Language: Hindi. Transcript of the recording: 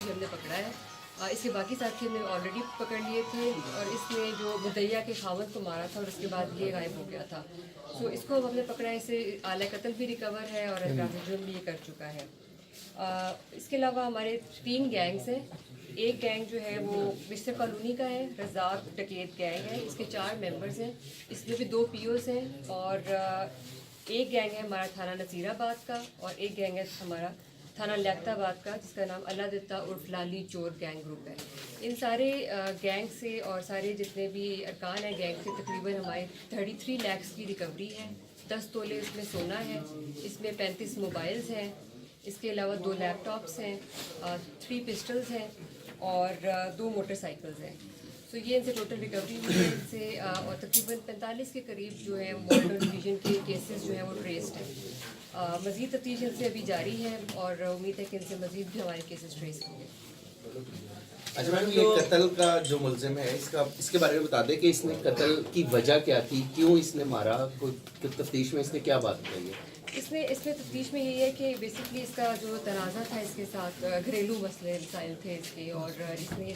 हमने पकड़ा है। इसके बाकी साथी हमने ऑलरेडी पकड़ लिए थे और इसने जो मुद्दइया के खावत को मारा था और उसके बाद ये गायब हो गया था। सो इसको हमने पकड़ा है, इसे आला कत्ल भी रिकवर है और एहतराज़ जुर्म भी ये कर चुका है। इसके अलावा हमारे 3 गैंग्स हैं। एक गैंग जो है वो बिस्तर कॉलोनी का है, रज़ाक डकैत गैंग है, इसके 4 मेंबर्स हैं, इसमें भी 2 पीओस हैं और एक गैंग है हमारा थाना नसीराबाद का और एक गैंग है हमारा थाना लियाकताबाद का जिसका नाम अल्लाह दित्ता उर्फ लाली चोर गैंग ग्रुप है। इन सारे गैंग से और सारे जितने भी अरकान हैं गैंग से तकरीबन हमारे 33 लाख की रिकवरी है। 10 तोले इसमें सोना है, इसमें 35 मोबाइल्स हैं, इसके अलावा 2 लैपटॉप्स हैं, 3 पिस्टल्स हैं और 2 मोटरसाइकिल्स हैं। तो ये इनसे टोटल रिकवरी हुई है इनसे और तकरीबन 45 के करीब जो है मॉडर्न डिवीजन के केसेस जो हैं वो ट्रेस्ड हैं। मज़ीद तफ्तीश इनसे अभी जारी है और उम्मीद है कि इनसे मज़ीद भी हमारे केसेस ट्रेस होंगे। अच्छा मैम, ये कत्ल का जो मुलजिम है इसके बारे में बता दें कि इसने कत्ल की वजह क्या थी, क्यों इसने मारा, कोई तफ्तीश में इसने क्या बात बताई है? इसमें तफ्तीश में यही है कि बेसिकली इसका जो तनाज़ा था इसके साथ घरेलू मसले मसाइल थे इसके और इसने